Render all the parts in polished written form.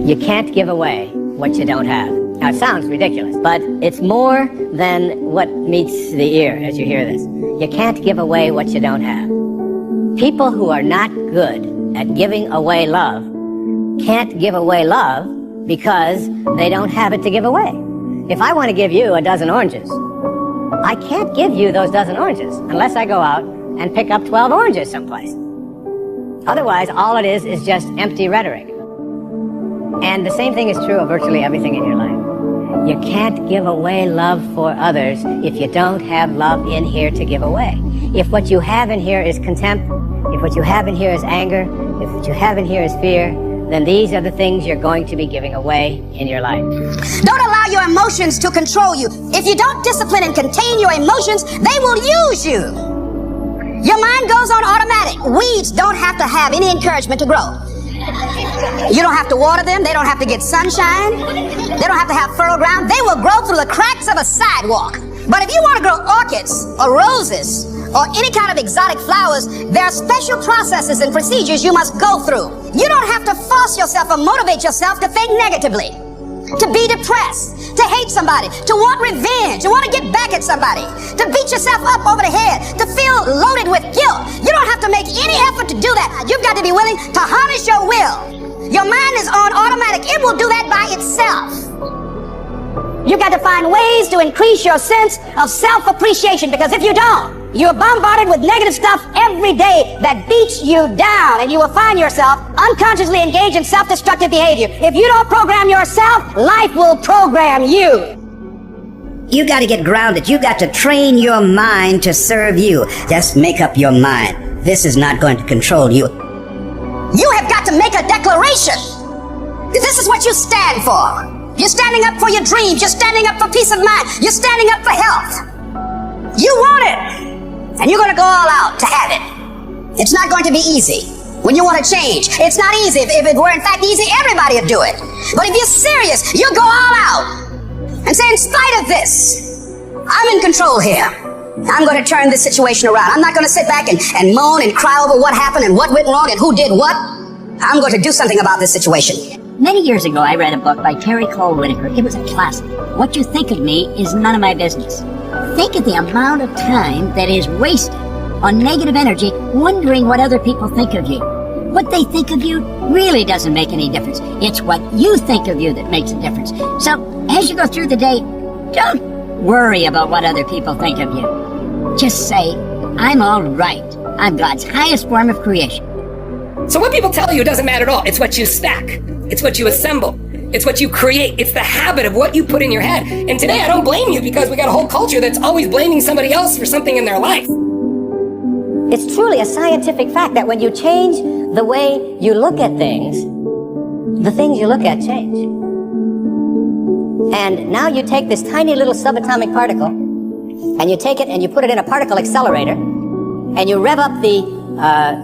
You can't give away what you don't have. Now, it sounds ridiculous, but it's more than what meets the ear as you hear this. You can't give away what you don't have. People who are not good at giving away love can't give away love because they don't have it to give away. If I want to give you a dozen oranges, I can't give you those dozen oranges unless I go out and pick up 12 oranges someplace. Otherwise, all it is just empty rhetoric. And the same thing is true of virtually everything in your life. You can't give away love for others if you don't have love in here to give away. If what you have in here is contempt, if what you have in here is anger, if what you have in here is fear, then these are the things you're going to be giving away in your life. Don't allow your emotions to control you. If you don't discipline and contain your emotions, they will use you. Your mind goes on automatic. Weeds don't have to have any encouragement to grow. You don't have to water them. They don't have to get sunshine. They don't have to have fertile ground. They will grow through the cracks of a sidewalk. But if you want to grow orchids or roses or any kind of exotic flowers, there are special processes and procedures you must go through. You don't have to force yourself or motivate yourself to think negatively, to be depressed, to hate somebody, to want revenge, to want to get back at somebody, to beat yourself up over the head, to feel loaded with guilt. You don't have to make any effort to do that. You've got to be willing to harness your will. Your mind is on automatic. It will do that by itself. You've got to find ways to increase your sense of self-appreciation, because if you don't, you're bombarded with negative stuff every day that beats you down, and you will find yourself unconsciously engaged in self-destructive behavior. If you don't program yourself, life will program you. You got to get grounded. You got to train your mind to serve you. Just make up your mind. This is not going to control you. You have got to make a declaration. This is what you stand for. You're standing up for your dreams. You're standing up for peace of mind. You're standing up for health. You want it, and you're going to go all out to have it. It's not going to be easy when you want to change. It's not easy. If it were in fact easy, everybody would do it. But if you're serious, you'll go all out and say, in spite of this, I'm in control here. I'm going to turn this situation around. I'm not going to sit back and moan and cry over what happened and what went wrong and who did what. I'm going to do something about this situation. Many years ago, I read a book by Terry Cole Whitaker. It was a classic. What you think of me is none of my business. Think of the amount of time that is wasted on negative energy wondering what other people think of you. What they think of you really doesn't make any difference. It's what you think of you that makes a difference. So, as you go through the day, don't worry about what other people think of you. Just say, I'm all right. I'm God's highest form of creation. So what people tell you doesn't matter at all. It's what you stack. It's what you assemble. It's what you create. It's the habit of what you put in your head. And today I don't blame you, because we got a whole culture that's always blaming somebody else for something in their life. It's truly a scientific fact that when you change the way you look at things, the things you look at change. And now you take this tiny little subatomic particle, and you take it and you put it in a particle accelerator, and you rev up the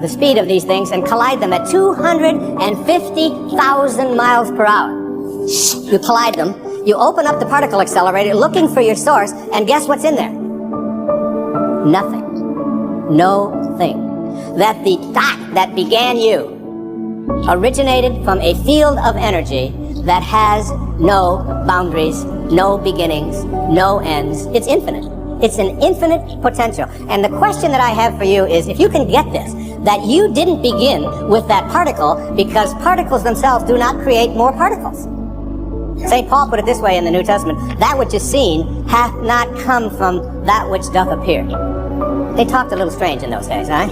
speed of these things and collide them at 250,000 miles per hour. You collide them, you open up the particle accelerator looking for your source, and guess what's in there? Nothing. No thing. That the dot that began you originated from a field of energy that has no boundaries, no beginnings, no ends. It's infinite. It's an infinite potential. And the question that I have for you is, if you can get this, that you didn't begin with that particle, because particles themselves do not create more particles. St. Paul put it this way in the New Testament: that which is seen hath not come from that which doth appear. They talked a little strange in those days, huh?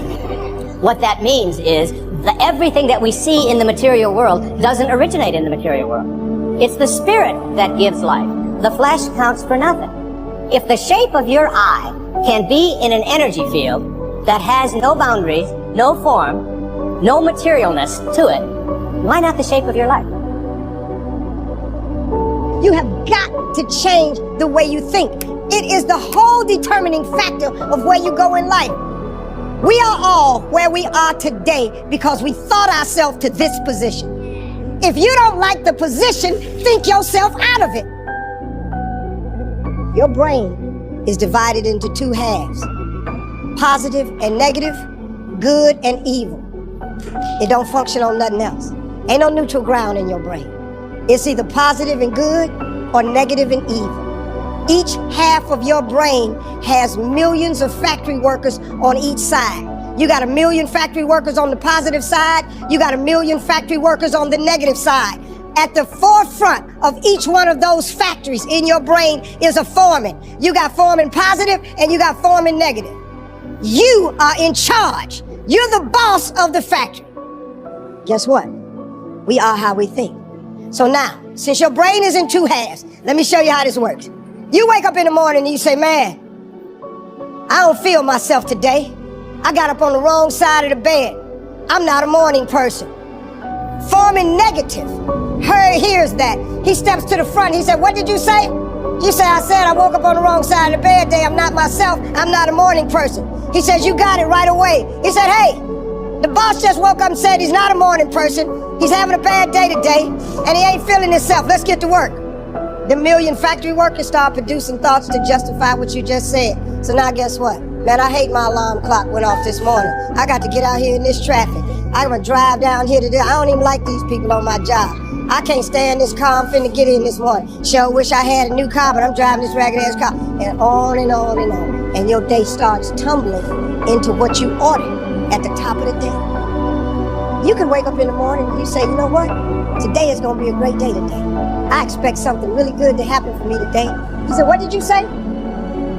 What that means is that everything that we see in the material world doesn't originate in the material world. It's the spirit that gives life. The flesh counts for nothing. If the shape of your eye can be in an energy field that has no boundaries, no form, no materialness to it, why not the shape of your life? You have got to change the way you think. It is the whole determining factor of where you go in life. We are all where we are today because we thought ourselves to this position. If you don't like the position, think yourself out of it. Your brain is divided into two halves: positive and negative, good and evil. It don't function on nothing else. Ain't no neutral ground in your brain. It's either positive and good or negative and evil. Each half of your brain has millions of factory workers on each side. You got 1 million factory workers on the positive side. You got 1 million factory workers on the negative side. At the forefront of each one of those factories in your brain is a foreman. You got foreman positive and you got foreman negative. You are in charge. You're the boss of the factory. Guess what? We are how we think. So now, since your brain is in 2 halves, let me show you how this works. You wake up in the morning and you say, man, I don't feel myself today. I got up on the wrong side of the bed. I'm not a morning person. Foreman negative hears that. He steps to the front. He said, what did you say? You say, I said I woke up on the wrong side of the bed today. I'm not myself. I'm not a morning person. He says, you got it right away. He said, hey, the boss just woke up and said he's not a morning person. He's having a bad day today, and he ain't feeling himself. Let's get to work. The 1 million factory workers start producing thoughts to justify what you just said. So now guess what? Man, I hate my alarm clock went off this morning. I got to get out here in this traffic. I'm gonna drive down here today. I don't even like these people on my job. I can't stand this car I'm finna get in this morning. Sure wish I had a new car, but I'm driving this ragged ass car. And on and on and on. And your day starts tumbling into what you ordered at the top of the day. You can wake up in the morning and you say, you know what? Today is gonna be a great day today. I expect something really good to happen for me today. He said, what did you say?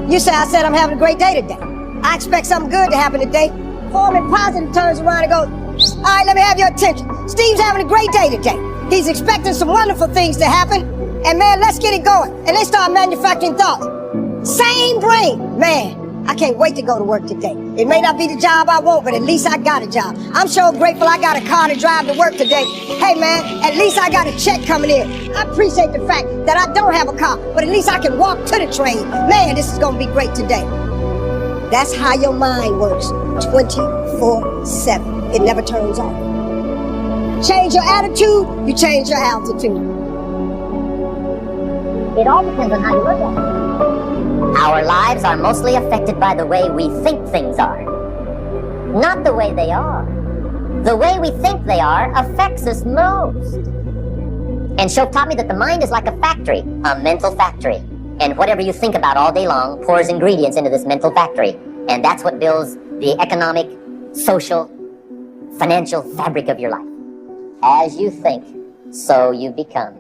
You say, I said I'm having a great day today. I expect something good to happen today. Foreman positive turns around and goes, all right, let me have your attention. Steve's having a great day today. He's expecting some wonderful things to happen. And man, let's get it going. And they start manufacturing thoughts. Same brain. Man, I can't wait to go to work today. It may not be the job I want, but at least I got a job. I'm so grateful I got a car to drive to work today. Hey man, at least I got a check coming in. I appreciate the fact that I don't have a car, but at least I can walk to the train. Man, this is gonna be great today. That's how your mind works 24/7. It never turns off. Change your attitude, you change your altitude. It all depends on how you look at it. Our lives are mostly affected by the way we think things are, not the way they are. The way we think they are affects us most. And Shope taught me that the mind is like a factory, a mental factory. And whatever you think about all day long pours ingredients into this mental factory. And that's what builds the economic, social, financial fabric of your life. As you think, so you become.